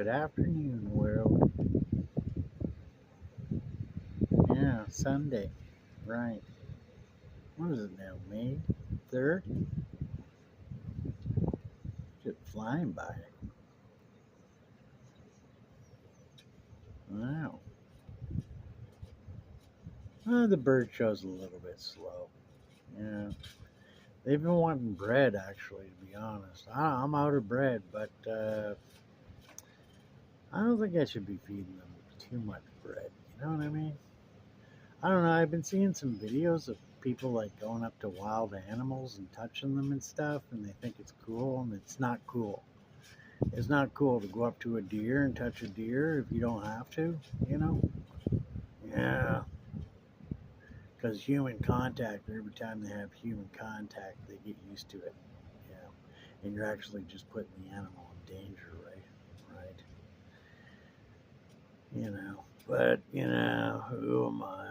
Good afternoon, world. Yeah, Sunday. Right. What is it now? May 3rd? Just flying by. Wow. The bird show's a little bit slow. Yeah. They've been wanting bread, actually, to be honest. I'm out of bread, but I don't think I should be feeding them too much bread. You know what I mean? I don't know. I've been seeing some videos of people like going up to wild animals and touching them and stuff, and they think it's cool, and it's not cool. It's not cool to go up to a deer and touch a deer if you don't have to, you know? Yeah, because human contact, every time they have human contact, they get used to it. Yeah, and you're actually just putting the animal in danger, right? Right. But, who am I?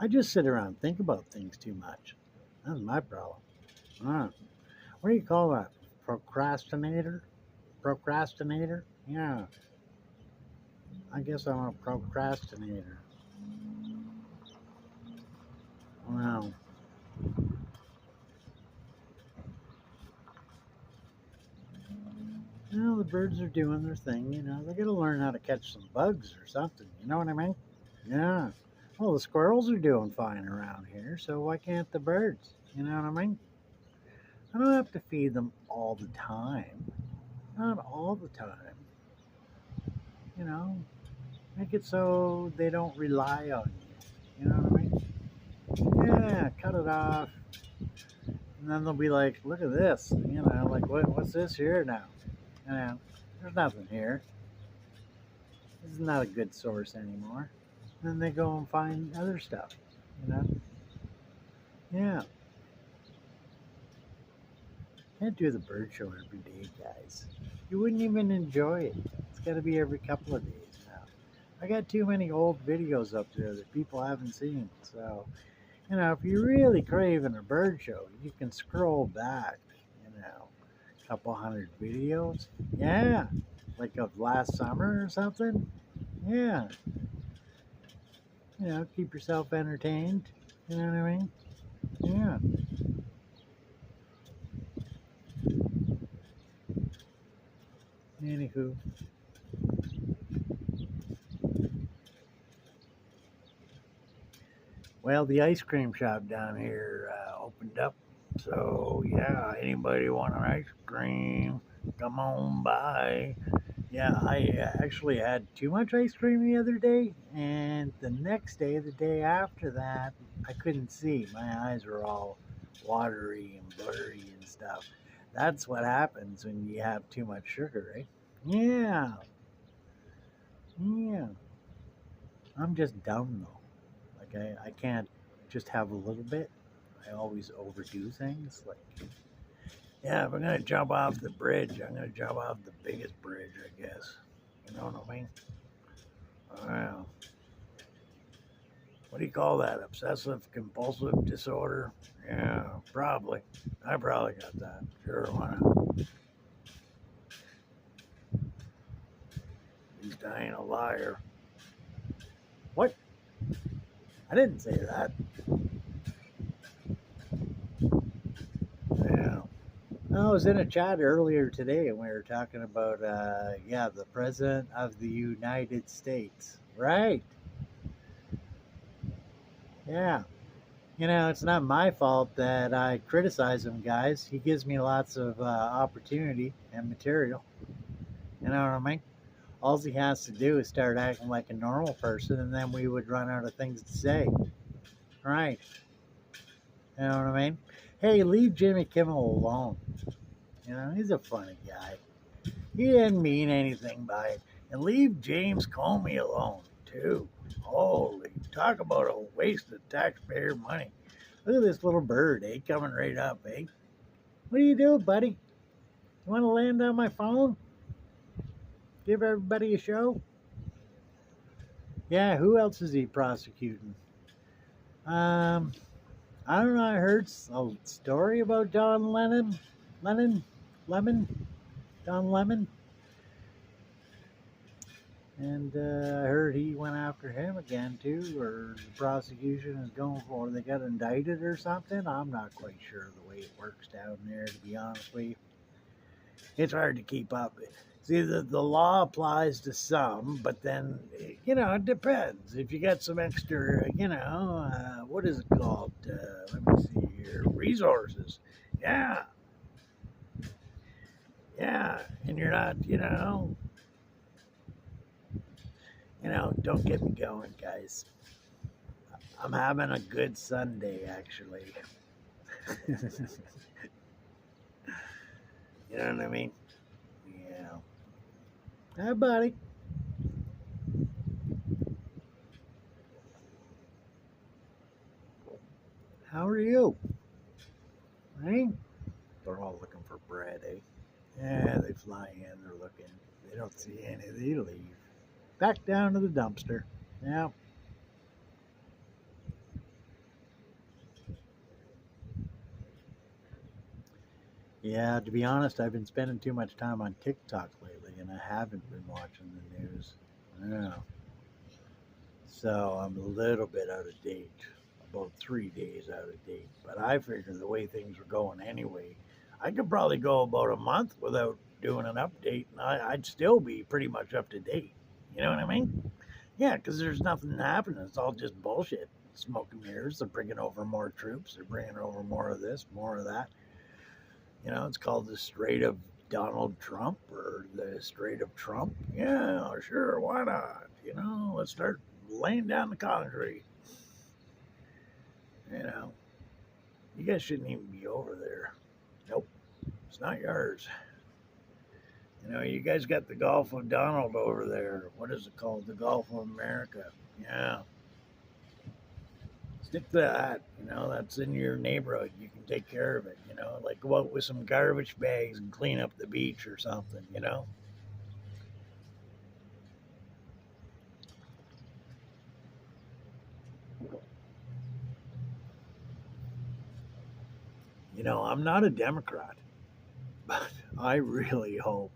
I just sit around and think about things too much. That's my problem. What do you call that? Procrastinator? Procrastinator? Yeah, I guess I'm a procrastinator. Wow. The birds are doing their thing. They got to learn how to catch some bugs or something. You know what I mean? Yeah. Well, the squirrels are doing fine around here, so why can't the birds? You know what I mean? I don't have to feed them all the time. Not all the time. You know, make it so they don't rely on you. You know what I mean? Yeah, cut it off. And then they'll be like, look at this. Like, what's this here now? There's nothing here. This is not a good source anymore. Then they go and find other stuff, you know? Yeah. Can't do the bird show every day, guys. You wouldn't even enjoy it. It's got to be every couple of days now. I got too many old videos up there that people haven't seen. So, if you're really craving a bird show, you can scroll back, a couple hundred videos. Yeah. Like of last summer or something. Yeah. Keep yourself entertained. You know what I mean? Yeah. Anywho, well, the ice cream shop down here opened up. So, yeah, anybody want an ice cream? Come on by. Yeah, I actually had too much ice cream the other day, and the next day, the day after that, I couldn't see. My eyes were all watery and blurry and stuff. That's what happens when you have too much sugar, right? Yeah, yeah. I'm just dumb though. Like I can't just have a little bit. I always overdo things. Like, yeah, if I'm gonna jump off the bridge, I'm gonna jump off the biggest bridge, I guess. You know what I mean? Well, what do you call that? Obsessive compulsive disorder? Yeah, probably. I probably got that. Sure, why not? At least I ain't a liar. What? I didn't say that. Yeah. I was in a chat earlier today and we were talking about, the President of the United States. Right. Yeah. It's not my fault that I criticize him, guys. He gives me lots of opportunity and material. You know what I mean? All he has to do is start acting like a normal person, and then we would run out of things to say. Right. You know what I mean? Hey, leave Jimmy Kimmel alone. He's a funny guy. He didn't mean anything by it. And leave James Comey alone, too. Holy, talk about a waste of taxpayer money. Look at this little bird, coming right up, What do you do, buddy? You want to land on my phone? Give everybody a show? Yeah, who else is he prosecuting? Um, I don't know. I heard a story about Don Lennon. Lemon? Don Lemon? And I heard he went after him again too, or the prosecution is going for. They got indicted or something. I'm not quite sure the way it works down there. To be honest with you, it's hard to keep up. See, the law applies to some, but then it depends. If you got some extra, what is it called? Let me see here, resources. Yeah, yeah, and you're not, don't get me going, guys. I'm having a good Sunday, actually. You know what I mean? Yeah. Hi, buddy. How are you? Hey? They're all looking for bread, eh? Yeah, they fly in, they're looking. They don't see any, they leave. Back down to the dumpster. Yeah. Yeah, to be honest, I've been spending too much time on TikTok lately and I haven't been watching the news. Yeah. So I'm a little bit out of date, about 3 days out of date. But I figured the way things were going anyway, I could probably go about a month without doing an update, and I'd still be pretty much up to date. You know what I mean? Yeah, because there's nothing happening. It's all just bullshit. Smoke and mirrors. They're bringing over more troops. They're bringing over more of this, more of that. It's called the Strait of Donald Trump or the Strait of Trump. Yeah, sure. Why not? Let's start laying down the concrete. You know, you guys shouldn't even be over there. Nope, it's not yours. You guys got the Gulf of Donald over there. What is it called? The Gulf of America. Yeah, stick to that. That's in your neighborhood. You can take care of it. Like go out with some garbage bags and clean up the beach or something. I'm not a Democrat, but I really hope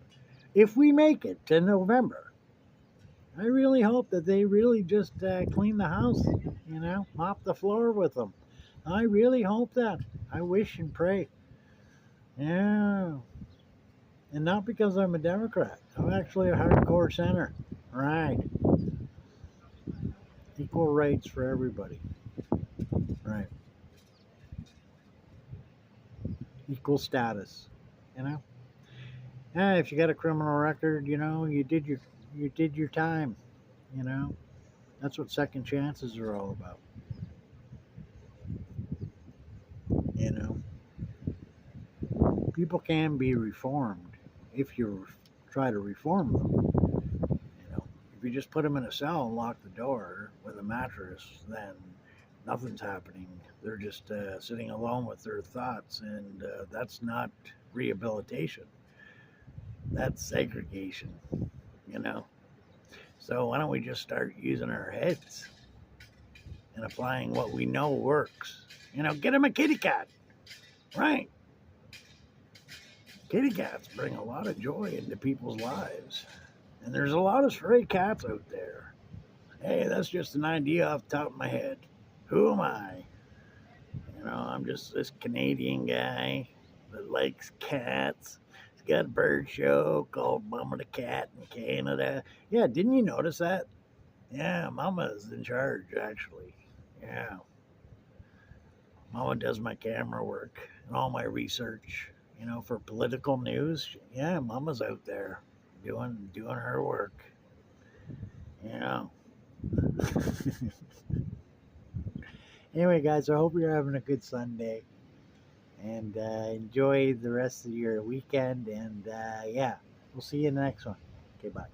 if we make it to November, I really hope that they really just clean the house, mop the floor with them. I really hope that. I wish and pray. Yeah. And not because I'm a Democrat. I'm actually a hardcore center. Right. Equal rights for everybody. Right. Equal status. You know? If you got a criminal record, you did your time. You know? That's what second chances are all about. You know? People can be reformed if you try to reform them. If you just put them in a cell and lock the door with a mattress, then nothing's happening. They're just sitting alone with their thoughts, and that's not rehabilitation. That's segregation, you know. So why don't we just start using our heads and applying what we know works? Get them a kitty cat, right? Kitty cats bring a lot of joy into people's lives. And there's a lot of stray cats out there. Hey, that's just an idea off the top of my head. Who am I? I'm just this Canadian guy that likes cats. He's got a bird show called Mama the Cat in Canada. Yeah, didn't you notice that? Yeah, Mama's in charge, actually. Yeah. Mama does my camera work and all my research, for political news. Yeah, Mama's out there doing her work. Yeah. Anyway, guys, I hope you're having a good Sunday and enjoy the rest of your weekend. And yeah, we'll see you in the next one. Okay, bye.